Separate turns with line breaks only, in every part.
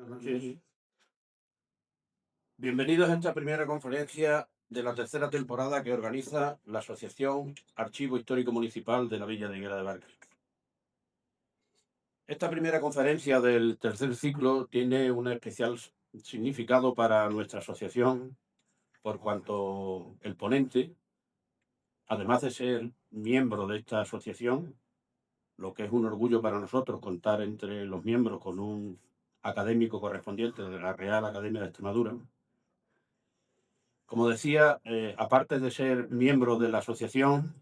Buenas noches. Bienvenidos a esta primera conferencia de la tercera temporada que organiza la Asociación Archivo Histórico Municipal de la Villa de Higuera de Barca. Esta primera conferencia del tercer ciclo tiene un especial significado para nuestra asociación, por cuanto el ponente, además de ser miembro de esta asociación, lo que es un orgullo para nosotros contar entre los miembros con un académico correspondiente de la Real Academia de Extremadura. Como decía, aparte de ser miembro de la asociación,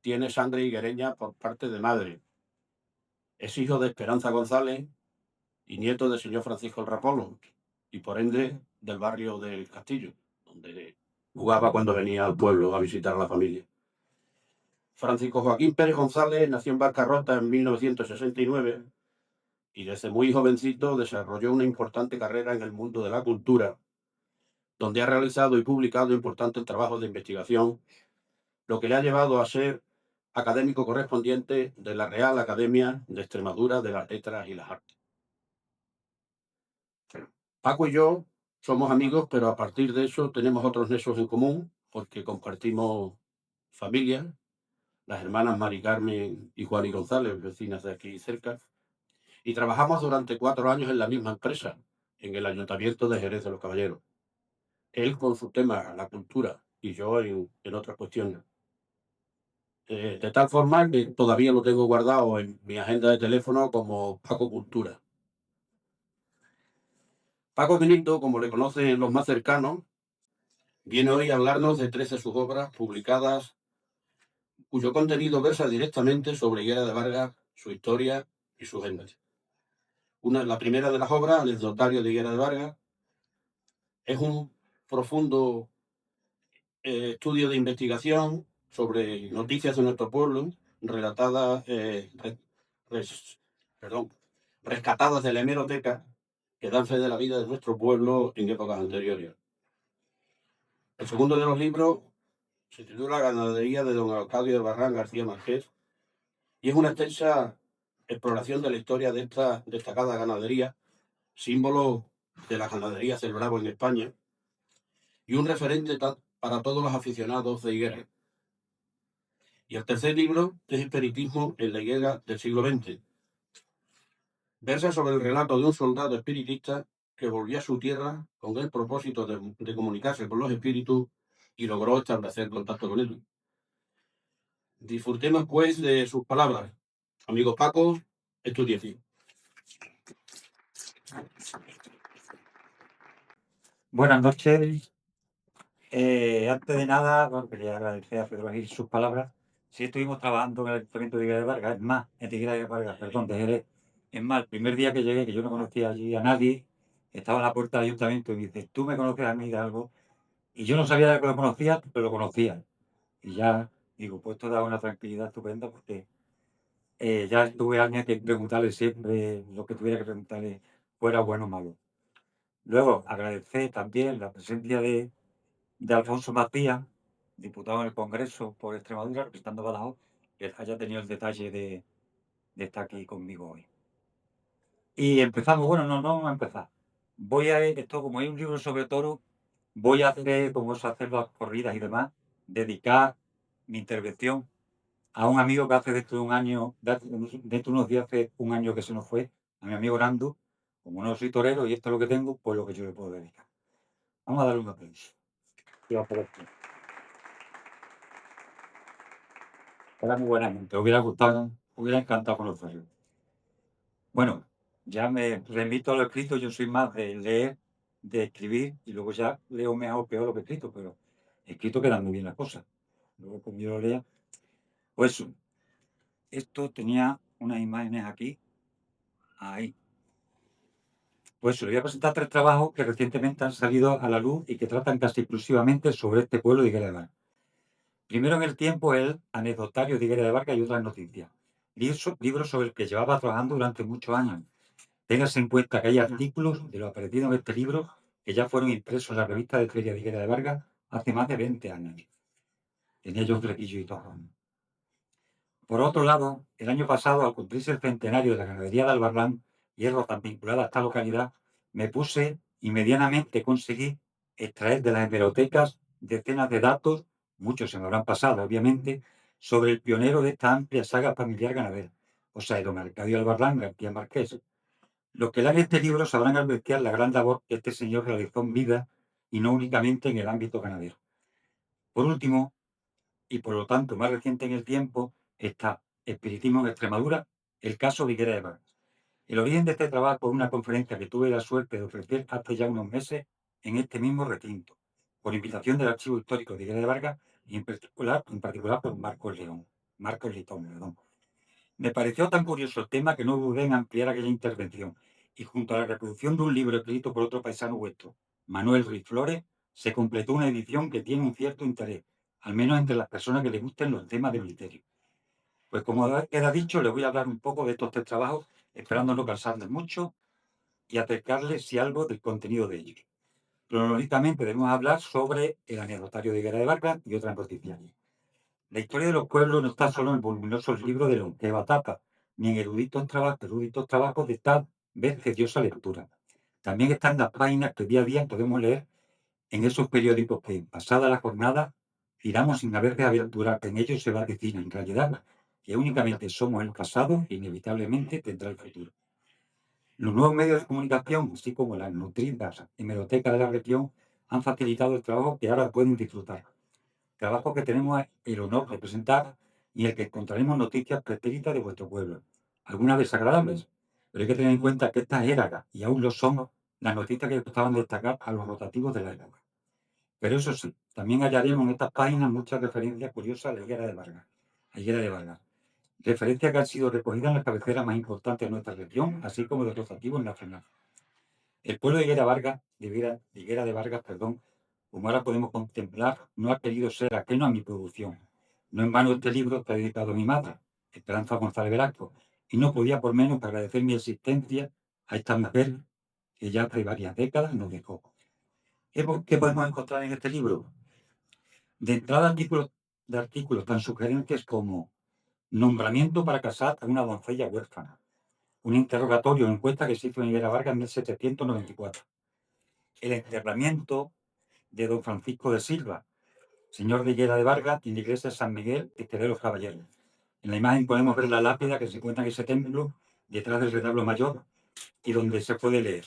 tiene sangre higuereña por parte de madre. Es hijo de Esperanza González y nieto del señor Francisco el Rapolo, y por ende del barrio del Castillo, donde jugaba cuando venía al pueblo a visitar a la familia. Francisco Joaquín Pérez González nació en Barcarrota en 1969 y desde muy jovencito desarrolló una importante carrera en el mundo de la cultura, donde ha realizado y publicado importantes trabajos de investigación, lo que le ha llevado a ser académico correspondiente de la Real Academia de Extremadura de las Letras y las Artes. Paco y yo somos amigos, pero a partir de eso tenemos otros nexos en común, porque compartimos familia, las hermanas Mari Carmen y Juan y González, vecinas de aquí cerca, y trabajamos durante 4 años en la misma empresa, en el Ayuntamiento de Jerez de los Caballeros. Él con su tema, la cultura, y yo en otras cuestiones. De tal forma que todavía lo tengo guardado en mi agenda de teléfono como Paco Cultura. Paco Benito, como le conocen los más cercanos, viene hoy a hablarnos de 3 de sus obras publicadas, cuyo contenido versa directamente sobre Higuera de Vargas, su historia y su gente. La primera de las obras, El Notario de Higuera de Vargas, es un profundo estudio de investigación sobre noticias de nuestro pueblo, relatadas, rescatadas de la hemeroteca, que dan fe de la vida de nuestro pueblo en épocas anteriores. El segundo de los libros se titula Ganadería de don Arcadio de Barrán García Marqués y es una extensa exploración de la historia de esta destacada ganadería, símbolo de la ganadería del Bravo en España y un referente para todos los aficionados de Higuera. Y el tercer libro es Espiritismo en la Higuera del siglo XX. Versa sobre el relato de un soldado espiritista que volvió a su tierra con el propósito de comunicarse con los espíritus y logró establecer contacto con ellos. Disfrutemos pues de sus palabras. Amigo Paco, estudia aquí.
Buenas noches. Antes de nada, bueno, quería agradecer a Pedro Gil sus palabras. Sí, estuvimos trabajando en el Ayuntamiento de Higuera de Vargas, es más, en Higuera de Vargas, perdón, de Jerez. Es más, el primer día que llegué, que yo no conocía allí a nadie, estaba en la puerta del Ayuntamiento y me dice, ¿tú me conoces a mí de algo? Y yo no sabía de que lo conocía, pero lo conocía. Y ya, digo, pues esto da una tranquilidad estupenda porque ya tuve a alguien que preguntarle siempre lo que tuviera que preguntarle, fuera bueno o malo. Luego, agradecer también la presencia de Alfonso Macías, diputado en el Congreso por Extremadura, representando a Badajoz, que haya tenido el detalle de estar aquí conmigo hoy. Y empezamos, bueno, no vamos a empezar. Esto como hay un libro sobre toros, voy a hacer, como es hacer las corridas y demás, dedicar mi intervención a un amigo que hace dentro de un año, dentro de unos días hace un año que se nos fue, a mi amigo Nando. Como no soy torero y esto es lo que tengo, pues lo que yo le puedo dedicar. Vamos a darle un aplauso. Y vamos por esto. Era muy buena gente, hubiera gustado, hubiera encantado conocerlo. Bueno, ya me remito a lo escrito, yo soy más de leer, de escribir, y luego ya leo mejor o peor lo que he escrito, pero escrito quedan muy bien las cosas. Luego, como yo lo lea, pues esto tenía unas imágenes aquí, ahí. Pues le voy a presentar 3 trabajos que recientemente han salido a la luz y que tratan casi exclusivamente sobre este pueblo de Higuera de Vargas. Primero en el tiempo, el anecdotario de Higuera de Vargas y otras noticias. Libro sobre el que llevaba trabajando durante muchos años. Téngase en cuenta que hay artículos de lo aparecido en este libro que ya fueron impresos en la revista de Feria de Higuera de Vargas hace más de 20 años. Tenía yo un flequillo y todo. Por otro lado, el año pasado, al cumplirse el centenario de la ganadería de Albarrán, hierba tan vinculada a esta localidad, me puse y medianamente conseguí extraer de las hemerotecas decenas de datos, muchos se me habrán pasado, obviamente, sobre el pionero de esta amplia saga familiar ganadera, o sea, don Arcadio Albarrán García Márquez. Los que lean este libro sabrán apreciar la gran labor que este señor realizó en vida y no únicamente en el ámbito ganadero. Por último, y por lo tanto más reciente en el tiempo, está Espiritismo en Extremadura, el caso de Higuera de Vargas. El origen de este trabajo es una conferencia que tuve la suerte de ofrecer hace ya unos meses en este mismo recinto, por invitación del Archivo Histórico de Higuera de Vargas y en particular por Marcos Litón, perdón. Me pareció tan curioso el tema que no dudé en ampliar aquella intervención, y junto a la reproducción de un libro escrito por otro paisano vuestro, Manuel Ruiz Flores, se completó una edición que tiene un cierto interés, al menos entre las personas que les gusten los temas del misterio. Pues como queda dicho, les voy a hablar un poco de estos tres trabajos, esperando no cansarles mucho y acercarles si algo del contenido de ellos. Cronológicamente debemos hablar sobre el anecdotario de Higuera de Vargas y otras noticias. La historia de los pueblos no está solo en voluminosos libros de longeva tapa, ni en eruditos trabajos de tal vez tediosa lectura. También están las páginas que día a día podemos leer en esos periódicos que, pasada la jornada, giramos sin haber de aventurar que en ellos se va a decir en realidad que únicamente somos el pasado e inevitablemente tendrá el futuro. Los nuevos medios de comunicación, así como las nutridas hemerotecas de la región, han facilitado el trabajo que ahora pueden disfrutar. Trabajo que tenemos el honor de presentar y en el que encontraremos noticias pretéritas de vuestro pueblo. Algunas desagradables, pero hay que tener en cuenta que estas eran, y aún lo son, las noticias que costaban destacar a los rotativos de la época. Pero eso sí, también hallaremos en estas páginas muchas referencias curiosas a la higuera de Vargas. Referencias que han sido recogidas en las cabeceras más importantes de nuestra región, así como de rotativos nacionales. El pueblo de Higuera de Vargas, como ahora podemos contemplar, no ha querido ser ajeno a mi producción. No en vano este libro está dedicado a mi madre, Esperanza González Velasco, y no podía por menos que agradecer mi existencia a esta mujer que ya hace varias décadas nos dejó. ¿Qué podemos encontrar en este libro? De entrada, artículos tan sugerentes como nombramiento para casar a una doncella huérfana, un interrogatorio o encuesta que se hizo en Higuera Vargas en 1794, el enterramiento de don Francisco de Silva, señor de Higuera de Vargas, en la iglesia de San Miguel de los Caballeros. En la imagen podemos ver la lápida que se encuentra en ese templo, detrás del retablo mayor, y donde se puede leer: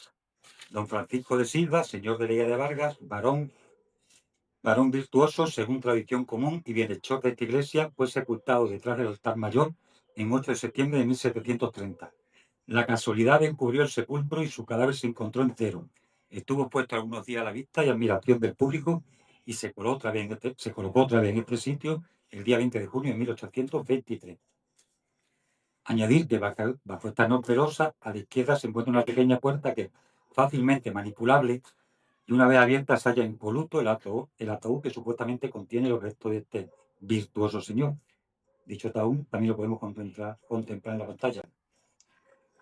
don Francisco de Silva, señor de Higuera de Vargas, varón virtuoso según tradición común y bienhechor de esta iglesia, fue sepultado detrás del altar mayor en 8 de septiembre de 1730. La casualidad encubrió el sepulcro y su cadáver se encontró entero. Estuvo puesto algunos días a la vista y admiración del público y se colocó otra vez en este sitio el día 20 de junio de 1823. Añadir que bajo esta enorme losa, a la izquierda se encuentra una pequeña puerta que, fácilmente manipulable, y una vez abierta se halla impoluto el ataúd que supuestamente contiene los restos de este virtuoso señor. Dicho ataúd también lo podemos contemplar en la pantalla.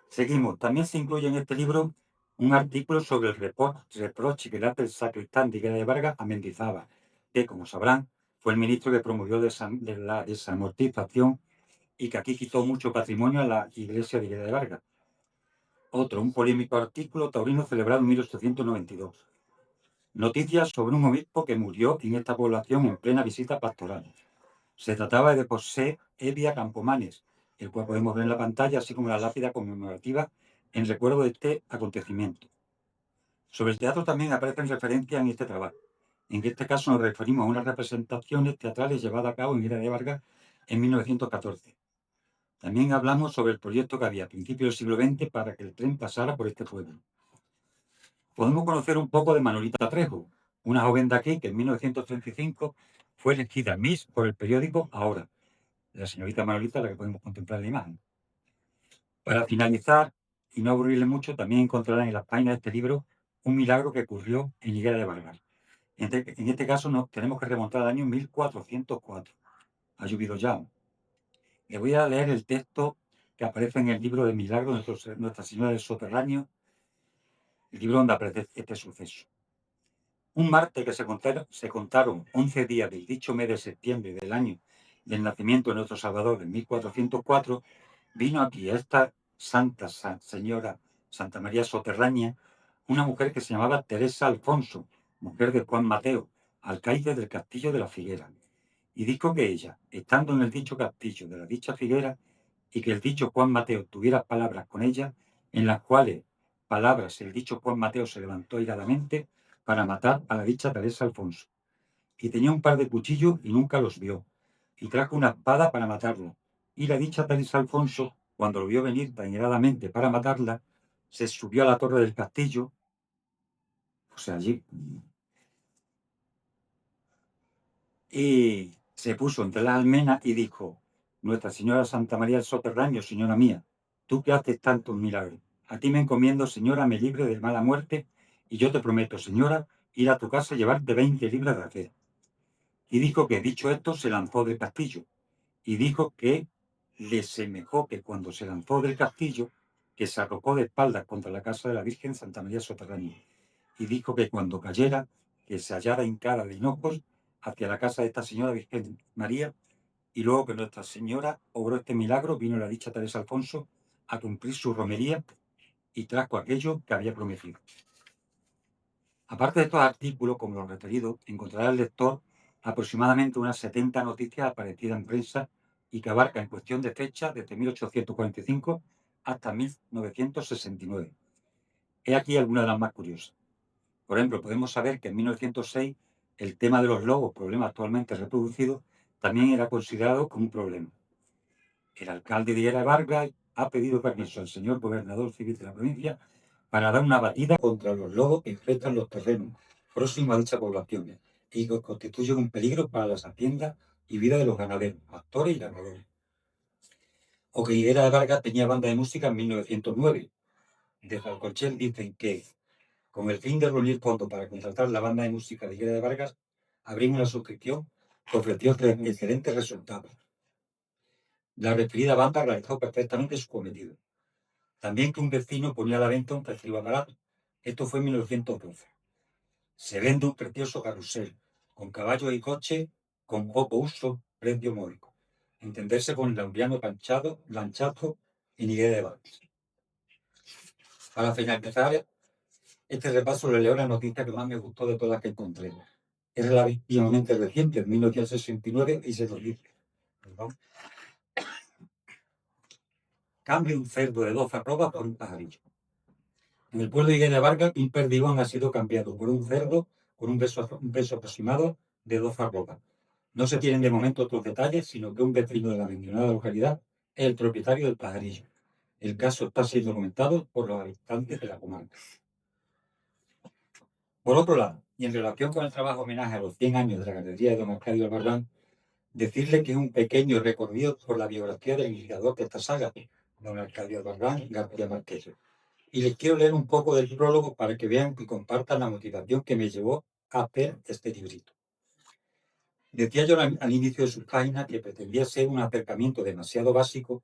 Seguimos. También se incluye en este libro un artículo sobre el reproche que le hace el sacristán de Higuera de Vargas a Mendizábal, que, como sabrán, fue el ministro que promovió de la desamortización y que aquí quitó mucho patrimonio a la iglesia de Higuera de Vargas. Otro, un polémico artículo taurino celebrado en 1892. Noticias sobre un obispo que murió en esta población en plena visita pastoral. Se trataba de José Evia Campomanes, el cual podemos ver en la pantalla, así como la lápida conmemorativa en recuerdo de este acontecimiento. Sobre el teatro también aparecen referencias en este trabajo. En este caso nos referimos a unas representaciones teatrales llevadas a cabo en Higuera de Vargas en 1914. También hablamos sobre el proyecto que había a principios del siglo XX para que el tren pasara por este pueblo. Podemos conocer un poco de Manolita Trejo, una joven de aquí que en 1935 fue elegida Miss por el periódico Ahora. La señorita Manolita, la que podemos contemplar en la imagen. Para finalizar, y no aburrirle mucho, también encontrarán en las páginas de este libro un milagro que ocurrió en Higuera de Vargas. En este caso nos tenemos que remontar al año 1404. Ha llovido ya. Les voy a leer el texto que aparece en el libro de Milagros de Nuestra Señora del Soterráneo, el libro donde aparece este suceso. Un martes que se contaron 11 días del dicho mes de septiembre del año del nacimiento de nuestro Salvador en 1404, vino aquí esta Señora Santa María Soterránea una mujer que se llamaba Teresa Alfonso, mujer de Juan Mateo, alcaide del castillo de la Figuera. Y dijo que ella, estando en el dicho castillo de la dicha Figuera, y que el dicho Juan Mateo tuviera palabras con ella, en las cuales palabras el dicho Juan Mateo se levantó airadamente para matar a la dicha Teresa Alfonso. Y tenía un par de cuchillos y nunca los vio, y trajo una espada para matarla. Y la dicha Teresa Alfonso, cuando lo vio venir tan airadamente para matarla, se subió a la torre del castillo, o sea, allí, y se puso entre las almenas y dijo: Nuestra Señora Santa María del Soterráneo, señora mía, tú que haces tantos milagros, a ti me encomiendo, señora, me libre de mala muerte, y yo te prometo, señora, ir a tu casa y llevarte 20 libras de acera. Y dijo que, dicho esto, se lanzó del castillo, y dijo que le semejó que cuando se lanzó del castillo, que se arrojó de espaldas contra la casa de la Virgen Santa María del Soterráneo, y dijo que cuando cayera, que se hallara hincada de hinojos hacia la casa de esta señora Virgen María, y luego que Nuestra Señora obró este milagro, vino la dicha Teresa Alfonso a cumplir su romería y trajo aquello que había prometido. Aparte de estos artículos, como los referidos, encontrará el lector aproximadamente unas 70 noticias aparecidas en prensa y que abarca en cuestión de fecha desde 1845 hasta 1969. He aquí algunas de las más curiosas. Por ejemplo, podemos saber que en 1906 el tema de los lobos, problema actualmente reproducido, también era considerado como un problema. El alcalde de Higuera de Vargas ha pedido permiso al señor gobernador civil de la provincia para dar una batida contra los lobos que infestan los terrenos próximos a dicha población y que constituyen un peligro para las haciendas y vida de los ganaderos, pastores y ganadores. O que Higuera de Vargas tenía banda de música en 1909. Desde Alcorchel dicen que, con el fin de reunir fondos para contratar la banda de música de Higuera de Vargas, abrimos una suscripción que ofreció excelentes resultados. La referida banda realizó perfectamente su cometido. También que un vecino ponía a la venta un festival barato. Esto fue en 1912. Se vende un precioso carrusel, con caballos y coches, con poco uso, precio módico. Entenderse con el Laureano Lanchazo y Higuera de Vargas. Para finalizar este repaso, le leo la noticia que más me gustó de todas las que encontré. Es relativamente reciente, en 1969, y se nos dice: cambio un cerdo de 12 arrobas por un pajarillo. En el pueblo de Higuera de Vargas, un perdigón ha sido cambiado por un cerdo con un peso aproximado de 12 arrobas. No se tienen de momento otros detalles, sino que un vecino de la mencionada localidad es el propietario del pajarillo. El caso está siendo comentado por los habitantes de la comarca. Por otro lado, y en relación con el trabajo homenaje a los 100 años de la ganadería de don Arcadio Albarrán, decirle que es un pequeño recorrido por la biografía del iniciador de esta saga, don Arcadio Albarrán García Márquez. Y les quiero leer un poco del prólogo para que vean y compartan la motivación que me llevó a hacer este librito. Decía yo al inicio de sus páginas que pretendía ser un acercamiento demasiado básico,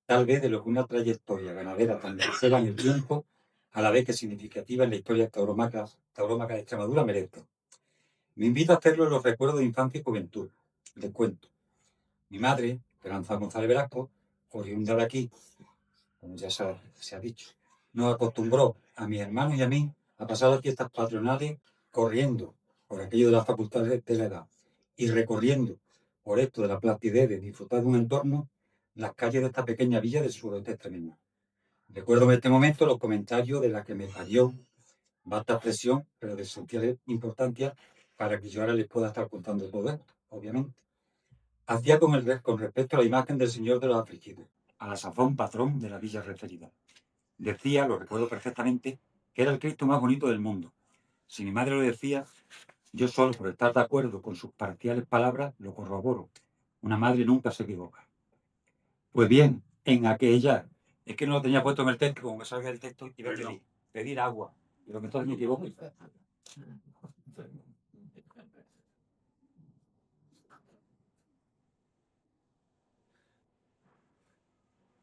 tal vez de lo que una trayectoria ganadera tan ligera en el tiempo, a la vez que significativa en la historia taurómaca de Extremadura, merece. Me invito a hacerlo en los recuerdos de infancia y juventud. Les cuento. Mi madre, Esperanza González Velasco, oriunda de aquí, como ya se ha dicho, nos acostumbró a mis hermanos y a mí a pasar las fiestas patronales corriendo por aquello de las facultades de la edad y recorriendo por esto de la placidez de disfrutar de un entorno las calles de esta pequeña villa del suroeste extremeño. Recuerdo en este momento los comentarios de la que me parió basta expresión, pero de esencial importancia para que yo ahora les pueda estar contando todo esto, obviamente. Hacía con respecto a la imagen del Señor de los Afligidos, a la sazón patrón de la villa referida. Decía, lo recuerdo perfectamente, que era el Cristo más bonito del mundo. Si mi madre lo decía, yo solo por estar de acuerdo con sus parciales palabras lo corroboro. Una madre nunca se equivoca. Pues bien, en aquella, es que no lo tenía puesto en el texto, como me salga el texto, iba a pedir agua, pero que entonces me equivoco.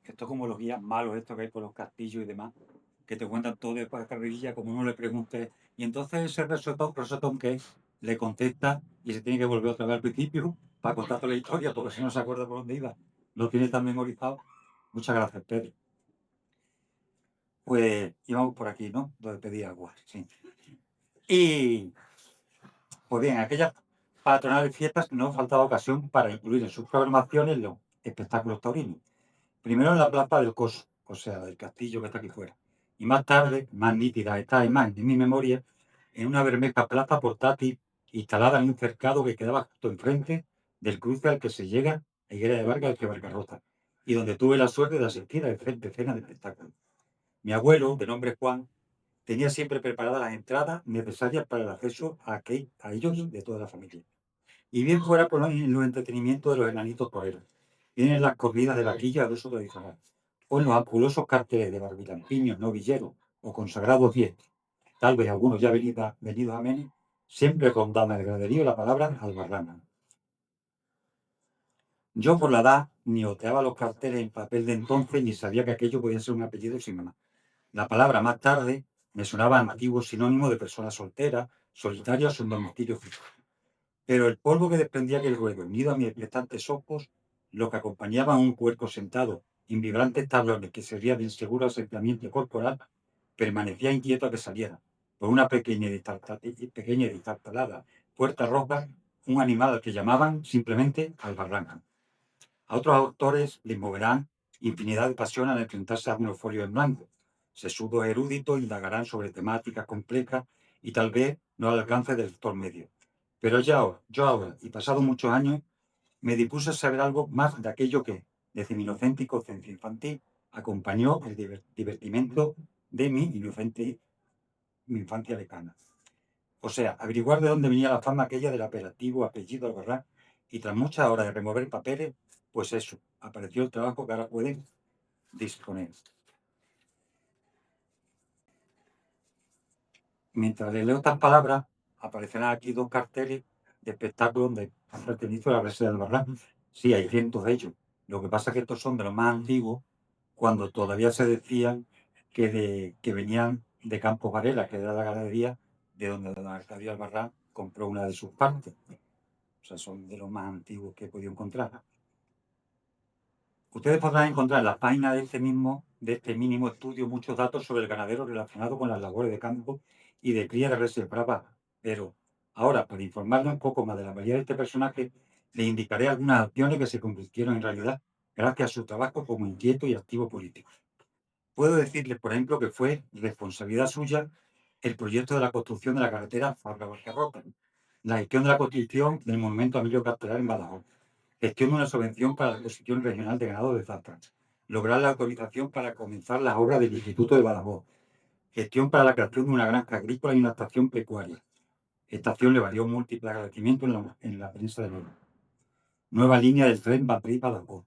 Esto es como los guías malos, estos que hay por los castillos y demás, que te cuentan todo de carrerilla, como uno le pregunte. Y entonces ese resetón que le contesta y se tiene que volver otra vez al principio para contar toda la historia, porque si no se acuerda por dónde iba. Lo tiene tan memorizado. Muchas gracias, Pedro. Pues íbamos por aquí, ¿no? Donde pedí agua, sí. Y, pues bien, aquellas patronales fiestas no faltaba ocasión para incluir en sus programaciones los espectáculos taurinos. Primero en la plaza del Coso, o sea, del castillo que está aquí fuera. Y más tarde, más nítida está imagen de mi memoria, en una bermeja plaza portátil instalada en un cercado que quedaba justo enfrente del cruce al que se llega a Higuera de Vargas de Barcarrota, y donde tuve la suerte de asistir a decenas de espectáculos. Mi abuelo, de nombre Juan, tenía siempre preparadas las entradas necesarias para el acceso a ellos de toda la familia. Y bien fuera por en los entretenimientos de los enanitos toreros, bien en las corridas de vaquilla de uso tradicional, o en los ampulosos carteles de barbilampiños, novilleros o consagrados diestros, tal vez algunos ya venidos a menos, siempre rondaba el graderío la palabra albarrana. Yo por la edad ni oteaba los carteles en papel de entonces ni sabía que aquello podía ser un apellido sin más. La palabra más tarde me sonaba antiguo sinónimo de persona soltera, solitaria o sin domicilio fijo. Pero el polvo que desprendía aquel ruedo, unido a mis expectantes ojos, lo que acompañaba a un puerco sentado en vibrantes tablones que servían de inseguro asentamiento corporal, permanecía inquieto a que saliera, por una pequeña y destartalada puerta roja, un animal al que llamaban simplemente albarrana. A otros autores les moverán infinidad de pasión al enfrentarse a unos folios en blanco. Sesudos eruditos indagarán sobre temáticas complejas y tal vez no al alcance del lector medio. Pero yo ahora, y pasado muchos años, me dispuse a saber algo más de aquello que, desde mi inocente inocencia infantil, acompañó el divertimento de mi infancia lejana. O sea, averiguar de dónde venía la fama aquella del apelativo apellido Albarrán, y tras muchas horas de remover papeles, pues eso, apareció el trabajo que ahora pueden disponer. Mientras le leo estas palabras, aparecerán aquí dos carteles de espectáculos donde han pertenecido a la Reserva del Albarrán. Sí, hay cientos de ellos. Lo que pasa es que estos son de los más antiguos, cuando todavía se decían que venían de Campos Varela, que era la ganadería de donde don Arcadio Albarrán compró una de sus partes. O sea, son de los más antiguos que he podido encontrar. Ustedes podrán encontrar en las páginas de este mínimo estudio, muchos datos sobre el ganadero relacionado con las labores de campo y de cría de reses bravas. Pero ahora, para informarle un poco más de la valía de este personaje, le indicaré algunas acciones que se convirtieron en realidad gracias a su trabajo como inquieto y activo político. Puedo decirles, por ejemplo, que fue responsabilidad suya el proyecto de la construcción de la carretera Fabra-Barcarrota, la gestión de la construcción del monumento a Emilio Castelar en Badajoz, gestión de una subvención para la exposición regional de ganado de Zafra, lograr la autorización para comenzar las obras del Instituto de Badajoz, gestión para la creación de una granja agrícola y una estación pecuaria. Esta acción le valió múltiples agradecimientos en la prensa de Lugo. Nueva línea del tren Madrid-Badajoz,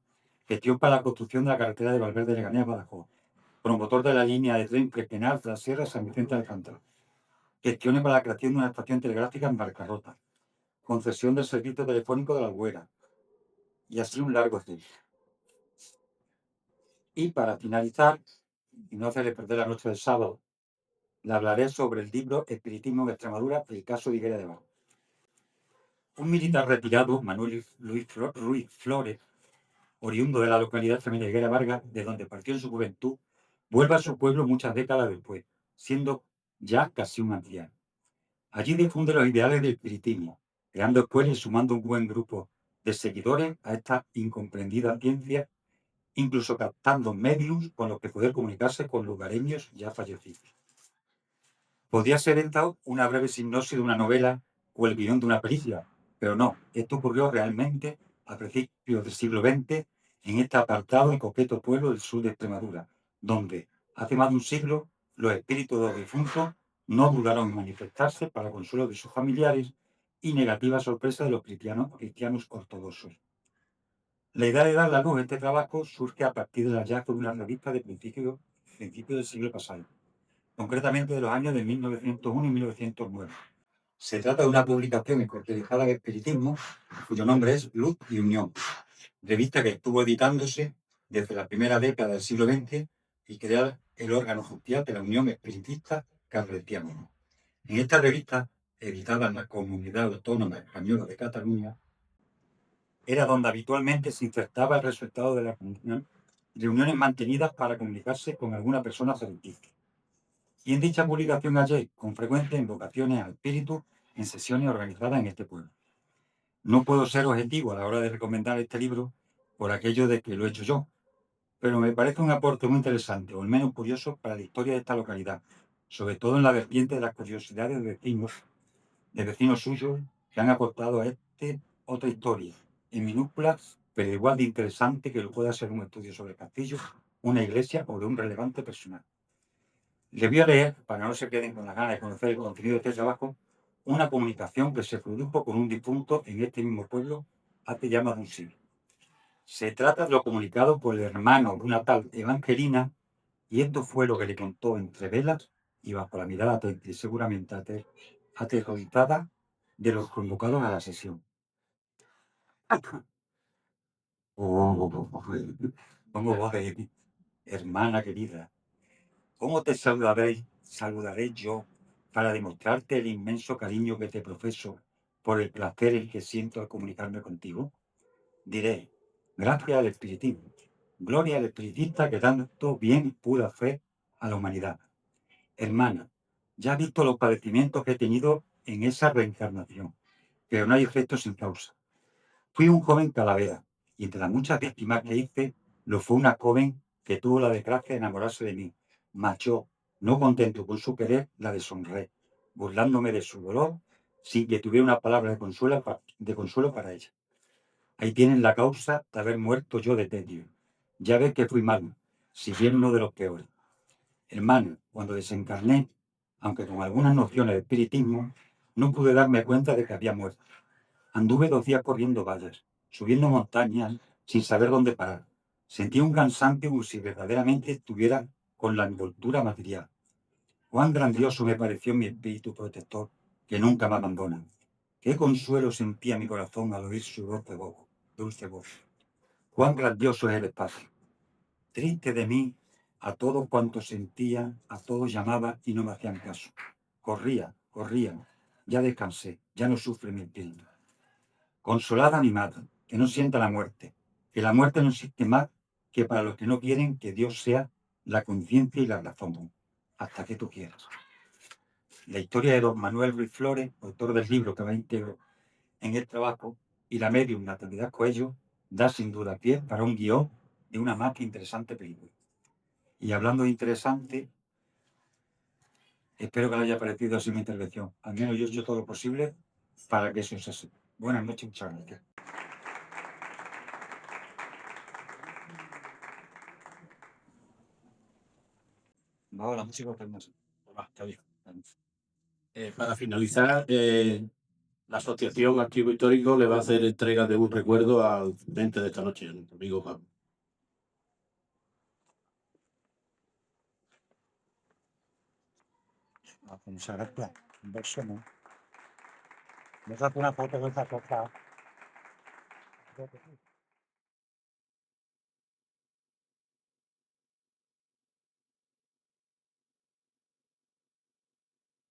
gestión para la construcción de la carretera de Valverde de Leganés-Badajoz, promotor de la línea de tren Fregenal tras Sierra San Vicente de Alcántara, gestiones para la creación de una estación telegráfica en Barcarrota, concesión del servicio telefónico de la Albuera, y así un largo etcétera. Y para finalizar, y no hacerle perder la noche del sábado, le hablaré sobre el libro Espiritismo en Extremadura, el caso de Higuera de Vargas. Un militar retirado, Manuel Ruiz Flores, oriundo de la localidad extremeña de Higuera de Vargas, de donde partió en su juventud, vuelve a su pueblo muchas décadas después, siendo ya casi un anciano. Allí difunde los ideales del espiritismo, creando escuelas y sumando un buen grupo de seguidores a esta incomprendida ciencia, incluso captando medios con los que poder comunicarse con lugareños ya fallecidos. Podría ser esta una breve sinopsis de una novela o el guión de una película, pero no, esto ocurrió realmente a principios del siglo XX en este apartado y coqueto pueblo del sur de Extremadura, donde hace más de un siglo los espíritus de los difuntos no dudaron en manifestarse para consuelo de sus familiares y negativa sorpresa de los cristianos ortodoxos. La idea de dar la luz a este trabajo surge a partir del hallazgo de una revista de principios del siglo pasado, concretamente de los años de 1901 y 1909. Se trata de una publicación especializada en espiritismo, cuyo nombre es Luz y Unión, revista que estuvo editándose desde la primera década del siglo XX y crea el órgano oficial de la Unión Espiritista Carletiana. En esta revista, editada en la Comunidad Autónoma Española de Cataluña, era donde habitualmente se insertaba el resultado de la comunión reuniones mantenidas para comunicarse con alguna persona ficticia. Y en dicha publicación hallé con frecuencia invocaciones al espíritu en sesiones organizadas en este pueblo. No puedo ser objetivo a la hora de recomendar este libro por aquello de que lo he hecho yo, pero me parece un aporte muy interesante, o al menos curioso, para la historia de esta localidad, sobre todo en la vertiente de las curiosidades de vecinos suyos, que han aportado a este otra historia, en minúsculas, pero igual de interesante que lo pueda ser un estudio sobre el castillo, una iglesia o de un relevante personal. Les voy a leer, para que no se queden con las ganas de conocer el contenido de este trabajo, una comunicación que se produjo con un difunto en este mismo pueblo hace ya más de un siglo. Se trata de lo comunicado por el hermano de una tal Evangelina, y esto fue lo que le contó entre velas y bajo la mirada atenta y seguramente aterrorizada de los convocados a la sesión. Pongo voz de hermana querida. ¿Cómo te saludaré yo para demostrarte el inmenso cariño que te profeso por el placer el que siento al comunicarme contigo? Diré, gracias al espiritismo, gloria al espiritista que tanto bien pudo hacer a la humanidad. Hermana, ya has visto los padecimientos que he tenido en esa reencarnación, pero no hay efecto sin causa. Fui un joven calavera, y entre las muchas víctimas que hice, lo fue una joven que tuvo la desgracia de enamorarse de mí. Mas yo, no contento con su querer, la deshonré, burlándome de su dolor, sin que tuviera una palabra de consuelo para ella. Ahí tienen la causa de haber muerto yo de tedio. Ya ves que fui malo, si bien no de los peores. Hermano, cuando desencarné, aunque con algunas nociones de espiritismo, no pude darme cuenta de que había muerto. Anduve 2 días corriendo vallas, subiendo montañas, sin saber dónde parar. Sentí un cansancio como si verdaderamente estuviera con la envoltura material. Cuán grandioso me pareció mi espíritu protector, que nunca me abandona. Qué consuelo sentía mi corazón al oír su dulce voz. Cuán grandioso es el espacio. Triste de mí, a todos cuantos sentía, a todos llamaba y no me hacían caso. Corría, ya descansé, ya no sufre mi espíritu. Consolada mi madre, que no sienta la muerte, que la muerte no existe más que para los que no quieren que Dios sea la conciencia y la razón, hasta que tú quieras. La historia de don Manuel Ruiz Flores, autor del libro que va íntegro en el trabajo, y la medium Natividad Coello, da sin duda pie para un guión de una más que interesante película. Y hablando de interesante, espero que le haya parecido así mi intervención. Al menos yo he hecho todo lo posible para que eso sea así. Buenas noches, muchas gracias. Va, la música está hermosa.
Va, está bien. Para finalizar, la Asociación Archivo Histórico le va a hacer entrega de un recuerdo al ente de esta noche, a nuestro amigo Pablo.
Muchas gracias. Un beso, ¿no? Me saco una foto de esa cosa.